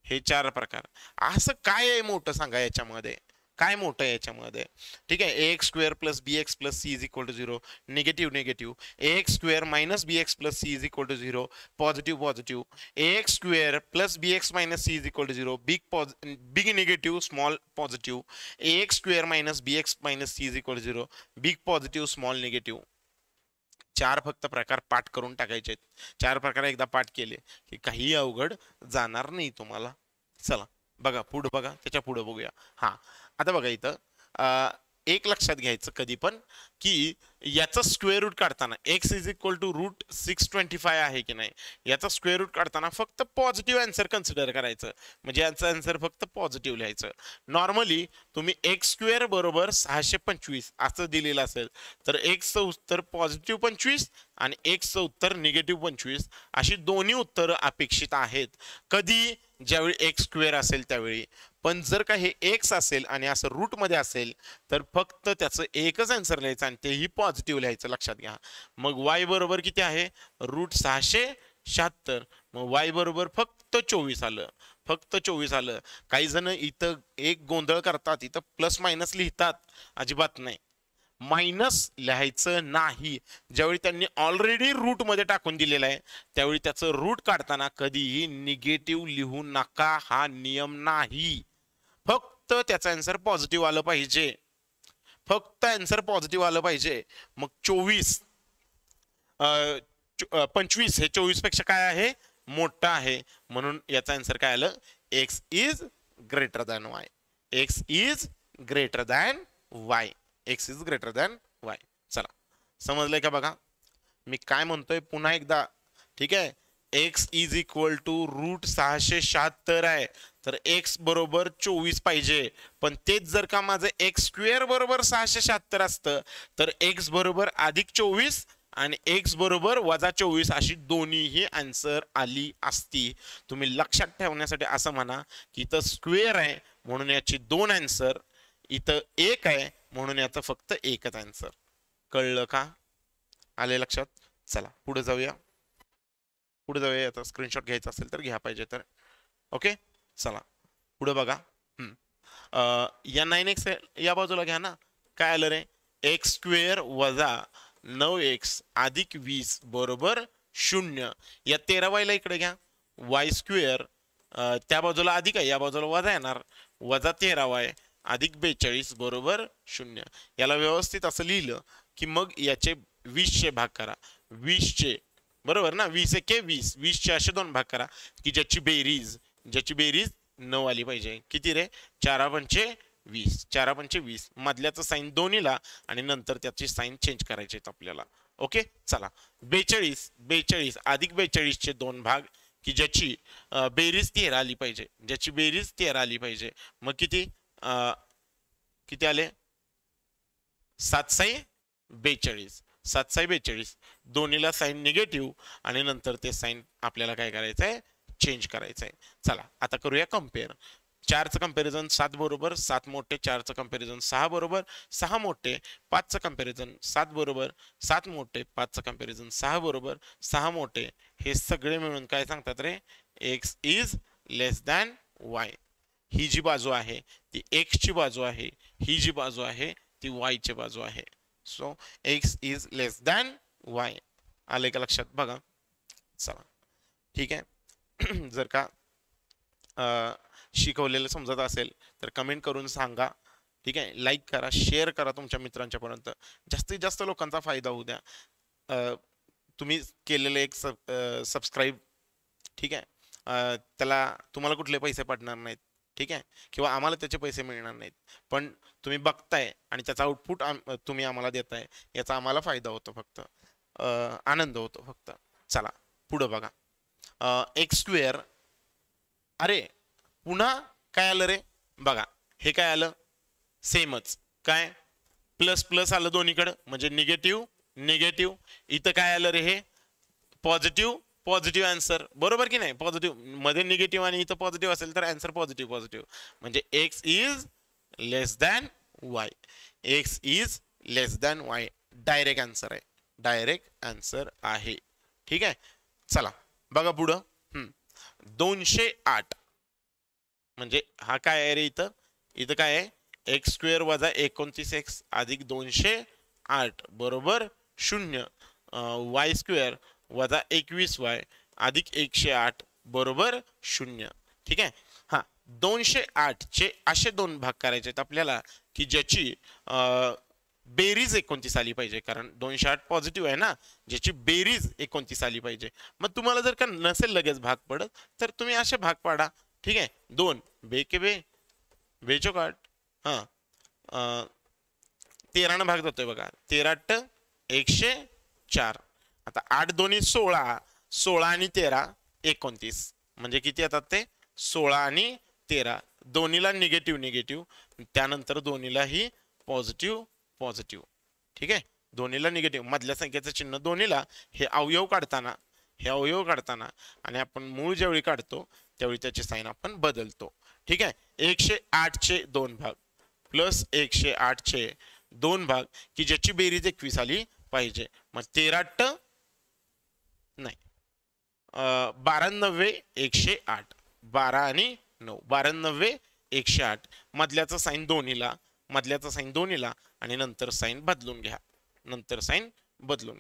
हे 4 प्रकार. असं काय आहे मोठं सांगा याच्यामध्ये? काय मोठं आहे याच्यामध्ये? ठीक आहे, ax square plus bx plus c is equal to 0, negative negative. ax square minus bx plus c is equal to 0, positive positive. ax square plus bx minus c is equal to 0, big negative small positive. ax square minus bx minus c is equal to 0, big positive small negative. 4 फक्त प्रकार पाठ करून टाकायचे. 4 प्रकार एकदा पाठ केले की काही अवघड जाणार नाही तुम्हाला. चला बघा पुढे, बघा त्याच्या पुढे बघूया. हा, आता बघा इथं एक लक्षात घ्यायचं कधी पण की याचा स्क्वेअर रूट काढताना x is equal to root 625 आहे की नाही, याचा स्क्वेअर रूट काढताना फक्त पॉझिटिव्ह आन्सर कन्सिडर करायचं, म्हणजे याचा आन्सर फक्त पॉझिटिव्ह लिहायचं. नॉर्मली तुम्ही x स्क्वेअर बरोबर 625 असं दिलेलं असेल तर x चं उत्तर पॉझिटिव्ह 25 आणि x चं उत्तर निगेटिव्ह 25 अशी दोन्ही उत्तरं अपेक्षित आहेत. कधी? ज्यावेळी x स्क्वेअर असेल त्यावेळी. पण जर का हे x असेल आणि असं रूट मध्ये असेल तर फक्त त्याचं एकच आन्सर लिहायचं आणि तेही पॉझिटिव्ह लिहायचं. लक्षात घ्या. मग y बरोबर किती आहे? रूट 676. मग y बरोबर फक्त 24 आलं, फक्त 24 आलं. काही जण इथं एक गोंधळ करतात, इथं प्लस मायनस लिहितात. अजिबात नाही, मायनस लिहायचं नाही. ज्यावेळी त्यांनी ऑलरेडी रूट मध्ये टाकून दिलेलं आहे त्यावेळी त्याचं रूट काढताना कधीही निगेटिव्ह लिहू नका, हा नियम नाही. फक्त त्याचा आन्सर पॉझिटिव्ह आलं पाहिजे, फक्त आन्सर पॉझिटिव्ह आलं पाहिजे. मग 25 हे 24 पेक्षा काय आहे? मोठा आहे. म्हणून याचा आन्सर काय आलं? x is greater than y. x is greater than y. x is greater than y. चला समजलंय का? बघा मी काय म्हणतोय पुन्हा एकदा. ठीक आहे, x is equal to root 676 आहे तर x बरोबर 24 पाहिजे. पण तेच जर का माझं x स्क्वेअर बरोबर 676 असतं तर x बरोबर अधिक 24 आणि x बरोबर वजा 24 अशी दोन्हीही आन्सर आली असती. तुम्ही लक्षात ठेवण्यासाठी असं म्हणा की इथं स्क्वेअर आहे म्हणून याची 2 आन्सर, इथं 1 आहे म्हणून याचं फक्त एकच आन्सर. कळलं का? आले लक्षात? चला पुढे जाऊया, पुढे जाऊया. याचा स्क्रीनशॉट घ्यायचा असेल तर घ्या पाहिजे तर. ओके चला पुढे बघा. या 9x या बाजूला घ्या ना. काय आलं रे? एक्स स्क्वेअर वजा 9x अधिक 20 बरोबर 0. या 13y इकडे घ्या. वाय स्क्वेअर त्या बाजूला अधिक आहे, या बाजूला वजा येणार, वजा 13y अधिक 42 बरोबर 0. याला व्यवस्थित असं लिहिलं की मग याचे 20 भाग करा. 20 बरोबर ना, 20 एके 20, 20 असे 2 भाग करा की ज्याची बेरीज 9 आली पाहिजे. किती रे? 4 पंचे 20, 4 पंचे 20. मधल्याचं साईन दोन्हीला आणि नंतर त्याची साईन चेंज करायची आपल्याला. ओके चला 42 अधिक 42चे 2 भाग की ज्याची बेरीज 13 आली पाहिजे, ज्याची बेरीज 13 आली पाहिजे. मग किती किती आले 7×42 7×42 दोन्हीला साईन निगेटिव्ह आणि नंतर ते साईन आपल्याला काय करायचंय चेंज करायचंय. चला आता करूया कम्पेअर. 4चं कंपॅरिझन 7 बरोबर 7 मोठे, 4चं कंपॅरिझन 6 बरोबर 6 मोठे, 5चं कंपॅरिझन 7 बरोबर 7 मोठे, 5चं कंपॅरिझन 6 बरोबर 6 मोठे. हे सगळे मिळून काय सांगतात रे x is less than y. ही जी बाजू आहे ती x ची बाजू आहे, ही जी बाजू आहे ती y ची बाजू आहे. So x is less than y. आले का लक्षात बघा. चला ठीक आहे. जर का शिकवलेलं समजत असेल तर कमेंट करून सांगा. ठीक आहे, लाईक करा, शेअर करा तुमच्या मित्रांच्या पर्यंत, जास्तीत जास्त लोकांचा फायदा होऊ द्या. तुम्ही केलेले एक सबस्क्राईब ठीक आहे, त्याला तुम्हाला कुठले पैसे पडणार नाहीत. ठीक आहे, किंवा आम्हाला त्याचे पैसे मिळणार नाहीत, पण तुम्ही बघताय आणि त्याचा आउटपुट तुम्ही आम्हाला देताय, याचा आम्हाला फायदा होतो, फक्त आनंद होतो फक्त. चला पुढं बघा. x². अरे पुन्हा काय आलं रे बघा, हे काय आलं सेमच, काय प्लस प्लस आलं दोन्हीकडं म्हणजे निगेटिव्ह निगेटिव्ह. इथं काय आलं रे हे पॉझिटिव्ह पॉझिटिव्ह आन्सर, बरोबर की नाही. पॉझिटिव्ह मध्ये निगेटिव्ह आणि इथं पॉझिटिव्ह असेल तर आन्सर पॉझिटिव्ह पॉझिटिव्ह, म्हणजे x is less than y. x is less than y direct answer आहे, डायरेक्ट आन्सर आहे. ठीक आहे, चला बघा पुढं. 208 म्हणजे हा काय आहे रे इथं, इथं काय आहे x² वजा 29x अधिक 208 बरोबर 0. y² वजा 21y अधिक 108 बरोबर 0. ठीक आहे. हा 208 चे असे 2 भाग करायचे आहेत आपल्याला की ज्याची बेरीज 29 आली पाहिजे, कारण 208 पॉझिटिव्ह आहे ना, ज्याची बेरीज 29 आली पाहिजे. मग तुम्हाला जर का नसेल लगेच भाग पडत तर तुम्ही असे भाग पाडा. ठीक आहे, 2 बे के बे बेचो काट. हा 13 भाग जातोय बघा, 13 104. आता 8 दोन्ही 16, 16 आणि 13 29, म्हणजे किती येतात ते 16 आणि 13. दोन्हीला निगेटिव्ह निगेटिव्ह, त्यानंतर दोन्हीलाही पॉझिटिव्ह पॉझिटिव्ह. ठीक आहे, दोन्हीला निगेटिव्ह, मधल्या संख्येचं चिन्ह दोन्हीला. हे अवयव काढताना आणि आपण मूळ ज्यावेळी काढतो त्यावेळी त्याची साईन आपण बदलतो. ठीक आहे, 108 चे 2 भाग प्लस 108 चे 2 भाग की ज्याची बेरीज 21 आली पाहिजे. मग 13 नाही 12 108, 12 आणि 9 12 108. मधल्याचं साईन दोन्हीला आणि नंतर साईन बदलून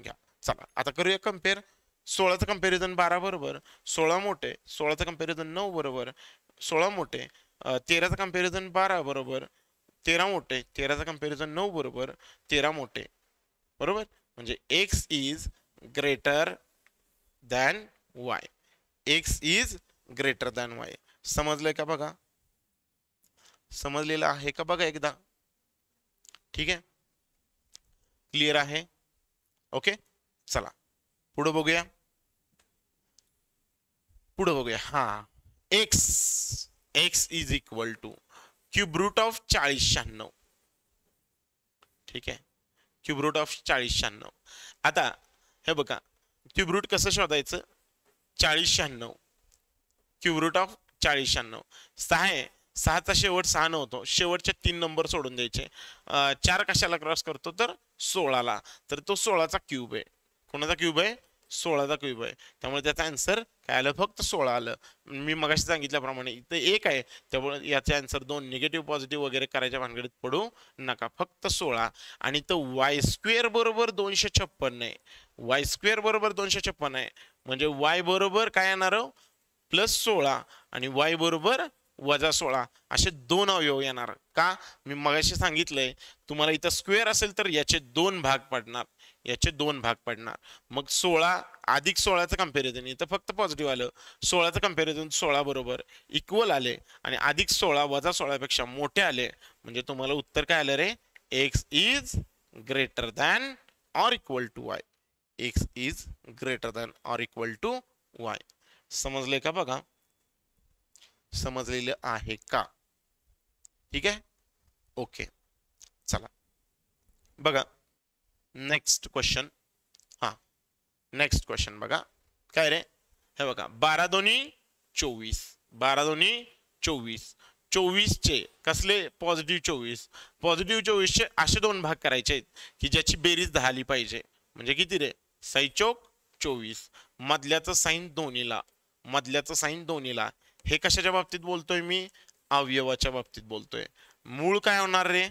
घ्या, चला आता करूया कम्पेअर. 16चं कंपॅरिझन 12 बरोबर 16 मोठे, 16चं कंपॅरिझन 9 बरोबर 16 मोठे, 13चं कंपॅरिझन 12 बरोबर 13 मोठे, 13चं कंपॅरिझन 9 बरोबर 13 मोठे, बरोबर. म्हणजे x is greater than y. x is greater than y. समजलंय का बघा, समजलेलं आहे का बघा एकदा. ठीक आहे, क्लिअर आहे. ओके चला पुढे बघूया. हा x is equal to cube root of 4096. ठीक आहे, क्यूब रूट ऑफ 4096. आता हे बघा क्यूब रूट कसं शोधायचं, 4096 क्यूब रूट ऑफ 4096 6 आहे. 6चा शेवट 6 नव्हतो, शेवटचे 3 नंबर सोडून द्यायचे. 4 कशाला क्रॉस करतो तर 16ला, तर तो 16चा क्यूब आहे. कोणाचा क्यूब आहे 16चा क्यूब आहे, त्यामुळे त्याचा आन्सर काय आलं फक्त 16 आलं. मी मगाशी सांगितल्याप्रमाणे इथं 1 आहे, त्यामुळे याचे आन्सर 2 निगेटिव्ह पॉझिटिव्ह वगैरे करायच्या भानगडीत पडू नका, फक्त 16. आणि तो y² बरोबर 256 आहे, y² बरोबर 256 आहे, म्हणजे y बरोबर काय येणार +16 आणि y बरोबर -16 असे 2 अवयव येणार. का मी मगाशी सांगितलंय तुम्हाला, इथं स्क्वेअर असेल तर याचे 2 भाग पडणार, मग 16 अधिक 16चं कंपॅरिझन इथं फक्त पॉझिटिव्ह आलं, 16चं कंपॅरिझन 16 बरोबर इक्वल आले आणि अधिक 16 वजा 16 पेक्षा मोठे आले, म्हणजे तुम्हाला उत्तर काय आलं रे x is greater than or equal to y. X is greater than or equal to y. समजले का बघा, समजलेलं आहे का? ठीक आहे, ओके. चला बघा नेक्स्ट क्वेश्चन. हा नेक्स्ट क्वेश्चन बघा काय रे, हे बघा 12 दोन्ही 24, 12 दोन्ही 24, 24 चे कसले पॉझिटिव्ह 24, पॉझिटिव्ह 24 चे असे दोन भाग करायचे आहेत की ज्याची बेरीज 10 आली पाहिजे. म्हणजे किती रे, 6 चौक 24, मधल्याचं साईन दोन्हीला, मधल्याचं साईन दोन्हीला. हे कशाच्या बाबतीत बोलतोय मी, अवयवाच्या बाबतीत बोलतोय. मूळ काय होणार रे,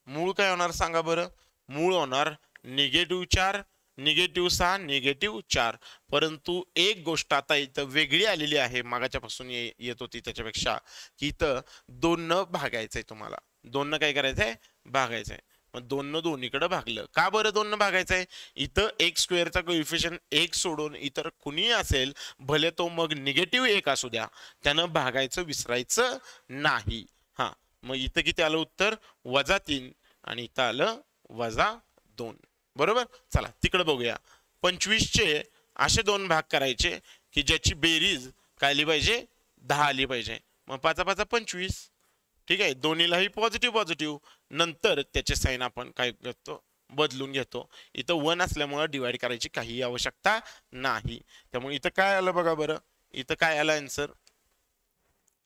मूळ काय होणार सांगा बरं, मूळ होणार -4, -6, -4. परंतु एक गोष्ट आता इथं वेगळी आलेली आहे, मागाच्या पासून येत होती त्याच्यापेक्षा, की इथं 2 न भागायचंय तुम्हाला, 2 न काय करायचंय, भागायचंय. मग 2 न दोन्हीकडे भागलं का बरं, 2 न भागायचंय. इथं x स्क्वेअरचा कोइफिशियंट 1 सोडून इतर कुणी असेल, भले तो मग -1 असू द्या, त्यानं भागायचं विसरायचं नाही. हा मग इथं किती आलं उत्तर, -3 आणि इथं आलं -2. बरोबर. चला तिकडे बघूया. 25 चे असे दोन भाग करायचे की ज्याची बेरीज काय आली पाहिजे, 10 आली पाहिजे. मग 5 5 25. ठीक आहे, दोन्हीलाही पॉझिटिव्ह पॉझिटिव्ह. नंतर त्याचे साईन आपण काय करतो, बदलून घेतो. इथं 1 असल्यामुळे डिवाइड करायची काही आवश्यकता नाही. त्यामुळे इथं काय आलं बघा बरं, इथं काय आलं आन्सर.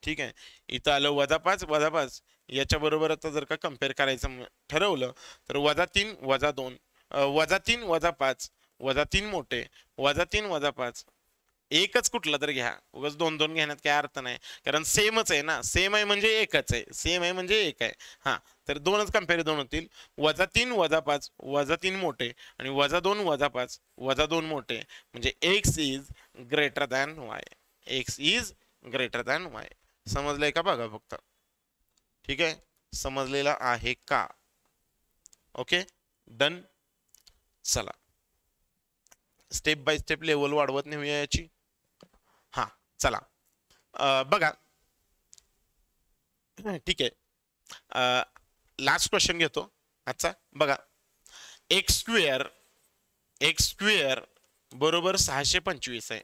ठीक आहे, इथं आलं -5 -5. याच्या बरोबर आता जर का कम्पेअर करायचं ठरवलं तर -3 -2, -3 -5, -3 मोठे, -3 -5. एकच कुठला तर घ्या, उगाच 2 2 घेण्यात काय अर्थ नाही, कारण सेमच आहे ना. सेम आहे म्हणजे एकच आहे, सेम आहे म्हणजे एक आहे. हा तर 2च कम्पॅरिझन होतील. -3 -5, -3 मोठे आणि -2 -5, -2 मोठे. म्हणजे X is greater than Y, X is greater than Y. समजलंय का बघा फक्त. ठीक आहे, समजलेला आहे का? Okay done. चला स्टेप बाय स्टेप लेवल वाढवत नेऊया याची. हा चला बघा. ठीक आहे, लास्ट क्वेश्चन घेतो आजचा. बघा एक्स स्क्वेअर बरोबर 625 आहे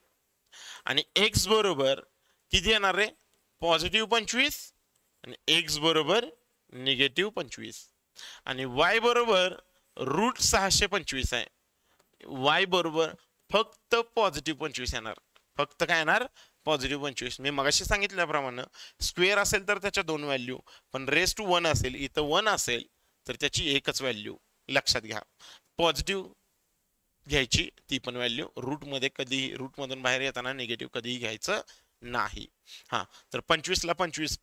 आणि एक्स बरोबर किती येणार रे, +25 आणि एक्स बरोबर -25 आणि वाय बरोबर √625 आहे. वाय बरोबर फक्त +25 येणार, फक्त काय येणार, +25. मी मगाशी सांगितल्याप्रमाणे स्क्वेअर असेल तर त्याच्या 2 व्हॅल्यू, पण रेस टू 1 असेल, इथं 1 असेल तर त्याची एकच व्हॅल्यू. लक्षात घ्या, पॉझिटिव्ह घ्यायची ती पण व्हॅल्यू. रूटमध्ये कधी, रूटमधून बाहेर येताना निगेटिव्ह कधीही घ्यायचं नाही. हा तर 25 ला 25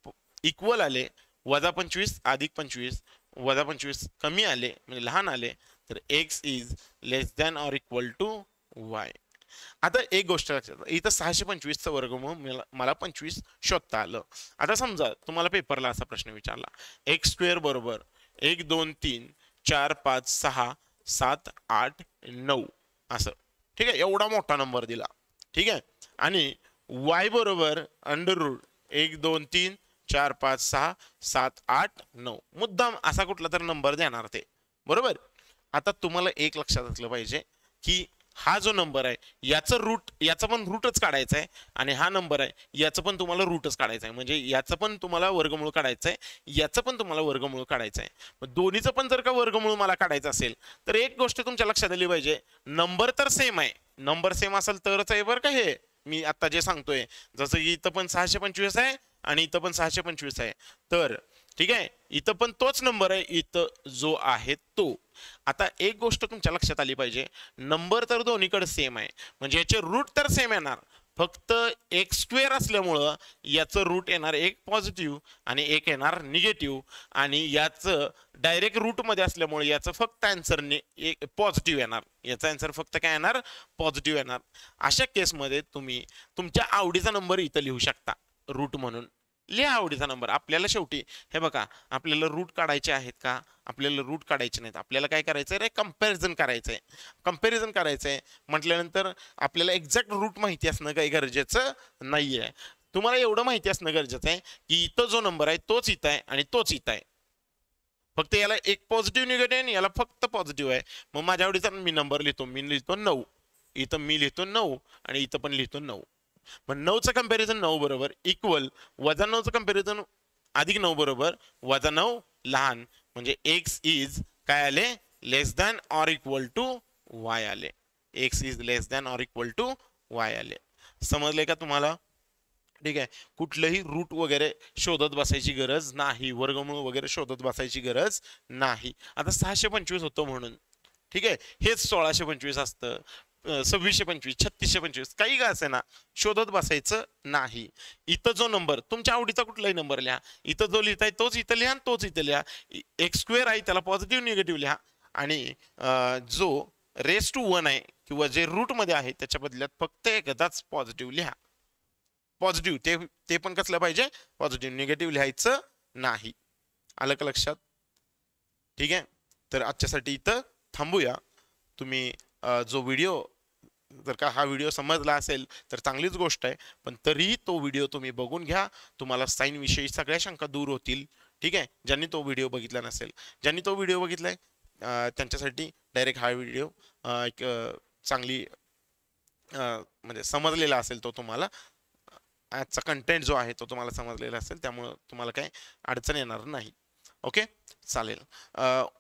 इक्वल आले, -25 अधिक 25, -25 कमी आले म्हणजे लहान आले, तर x is less than or equal to y. आता एक गोष्ट लक्षात, इथं 625चा वर्गमूळ मला 25 शोधता आलं. आता समजा तुम्हाला पेपरला असा प्रश्न विचारला, एक्स स्क्वेअर बरोबर 1 2 3 4 5 6 7 8 9 असं. ठीक आहे, एवढा मोठा नंबर दिला. ठीक आहे, आणि वाय बरोबर √1 2 3 4 5 6 7 8 9 मुद्दाम असा कुठला तर नंबर देणार ते. बरोबर. आता तुम्हाला एक लक्षात असलं पाहिजे की हा जो नंबर आहे याचं रूट, याचा पण रूटच काढायचा आहे, आणि हा नंबर आहे याचं पण तुम्हाला रूटच काढायचं आहे. म्हणजे याचं पण तुम्हाला वर्गमूळ काढायचं आहे, याचं पण तुम्हाला वर्गमूळ काढायचं आहे. मग दोन्हीचं पण जर का वर्गमूळ मला काढायचं असेल तर एक गोष्ट तुमच्या लक्षात आली पाहिजे, नंबर तर सेम आहे. नंबर सेम असेल तरच आहे बरं का हे मी आता जे सांगतोय. जसं की इथं पण 625 आहे आणि इथं पण 625 आहे, तर ठीक आहे इथं पण तोच नंबर आहे, इथं जो आहे तो. आता एक गोष्ट तुमच्या लक्षात आली पाहिजे, नंबर तर दोन्हीकडे सेम आहे म्हणजे याचे रूट तर सेम येणार, फक्त एक्स स्क्वेअर असल्यामुळं याचं रूट येणार एक पॉझिटिव्ह आणि एक येणार निगेटिव्ह, आणि याचं डायरेक्ट रूटमध्ये असल्यामुळे याचं फक्त आन्सर एक पॉझिटिव्ह येणार, याचा आन्सर फक्त काय येणार, पॉझिटिव्ह येणार. अशा केसमध्ये तुम्ही तुमच्या आवडीचा नंबर इथं लिहू शकता, रूट म्हणून लिहा आवडीचा नंबर. आपल्याला शेवटी हे बघा, आपल्याला रूट काढायचे आहेत का, आपल्याला रूट काढायचे नाहीत, आपल्याला काय करायचं आहे रे, कंपॅरिझन करायचं आहे. कंपॅरिझन करायचं आहे म्हटल्यानंतर आपल्याला एक्झॅक्ट रूट माहिती असणं काही गरजेचं नाही आहे. तुम्हाला एवढं माहिती असणं गरजेचं आहे की इथं जो नंबर आहे तोच इथं आहे आणि तोच इथं आहे, फक्त याला एक पॉझिटिव्ह निगेटिव्ह आणि याला फक्त पॉझिटिव्ह आहे. मग माझ्या आवडीचा मी नंबर लिहितो, मी लिहितो 9. इथं मी लिहितो 9 आणि इथं पण लिहितो 9. मग 9चं कंपॅरिझन 9 बरोबर इक्वल वजा 9चं कंपॅरिझन अधिक 9 बरोबर वजा 9 लहान, म्हणजे एक्स इज काय आले less than or equal to y आले. X is less than or equal to y आले. समजले का तुम्हाला? ठीक आहे. कुठलंही रूट वगैरे शोधत बसायची गरज नाही, वर्गमूळ वगैरे शोधत बसायची गरज नाही. आता 625 होतं म्हणून ठीक आहे, हेच 1625 असतं, 2625, 3625, काही का असे ना, शोधत बसायचं नाही. इथं जो नंबर तुमच्या आवडीचा कुठलाही नंबर लिहा, इथं जो लिहिताय तोच इथं लिहा, तोच इथं लिहा. एक्स स्क्वेअर आहे त्याला पॉझिटिव्ह निगेटिव्ह लिहा, आणि जो रेस टू 1 आहे किंवा जे रूट मध्ये आहे त्याच्या बदल्यात फक्त एकदाच पॉझिटिव्ह लिहा. पॉझिटिव्ह ते पण कसलं पाहिजे, पॉझिटिव्ह, निगेटिव्ह लिहायचं नाही. आलं का लक्षात? ठीक आहे. तर आजच्यासाठी इथं थांबूया. तुम्ही जो व्हिडिओ, जर का हा व्हिडिओ समजला असेल तर चांगलीच गोष्ट आहे, पण तरीही तो व्हिडिओ तुम्ही बघून घ्या, तुम्हाला साइन विषयी सगळ्या शंका दूर होतील. ठीक आहे. ज्यांनी तो व्हिडिओ बघितला नसेल, ज्यांनी तो व्हिडिओ बघितलाय त्यांच्यासाठी डायरेक्ट हा व्हिडिओ एक चांगली म्हणजे समजलेला असेल तो तुम्हाला, आजचा कंटेंट जो आहे तो तुम्हाला समजलेला असेल, त्यामुळे तुम्हाला काही अडचण येणार नाही. ओके, चालेल.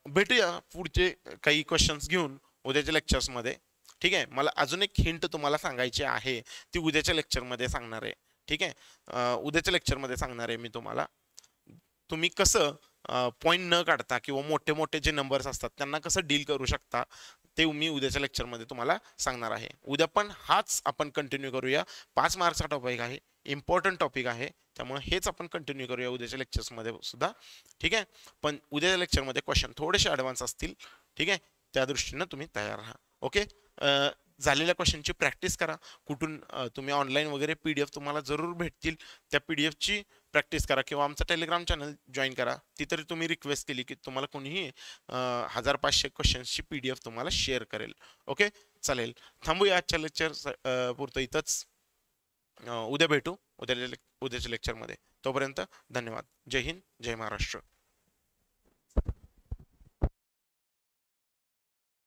भेटूया पुढचे काही क्वेश्चन्स घेऊन उद्याच्या लेक्चर्समध्ये. ठीक आहे. मला अजून एक हिंट तुम्हाला सांगायची आहे, ती उद्याच्या लेक्चरमध्ये सांगणार आहे. ठीक आहे. उद्याच्या लेक्चरमध्ये सांगणार आहे मी तुम्हाला, तुम्ही कसं पॉईंट न काढता किंवा मोठे मोठे जे नंबर्स असतात त्यांना कसं डील करू शकता, ते मी उद्याच्या लेक्चरमध्ये तुम्हाला सांगणार आहे. उद्या पण हाच आपण कंटिन्यू करूया. 5 मार्कचा टॉपिक आहे, इम्पॉर्टंट टॉपिक आहे, त्यामुळे हेच आपण कंटिन्यू करूया उद्याच्या लेक्चर्समध्ये सुद्धा. ठीक आहे. पण उद्याच्या लेक्चरमध्ये क्वेश्चन थोडेसे ॲडव्हान्स असतील. ठीक आहे. त्या दृष्टीनं तुम्ही तयार राहा. ओके. झालेल्या क्वेश्चनची प्रॅक्टिस करा. कुठून तुम्ही ऑनलाईन वगैरे PDF तुम्हाला जरूर भेटतील, त्या PDFची प्रॅक्टिस करा, किंवा आमचा टेलिग्राम चॅनल जॉईन करा. ती तरी तुम्ही रिक्वेस्ट केली की तुम्हाला कोणीही 1500 क्वेश्चन्सची PDF तुम्हाला शेअर करेल. ओके, चालेल. थांबूया आजच्या लेक्चर पुरतं इथंच. उद्या भेटू उद्याच्या लेक्चरमध्ये. तोपर्यंत धन्यवाद. जय हिंद, जय महाराष्ट्र.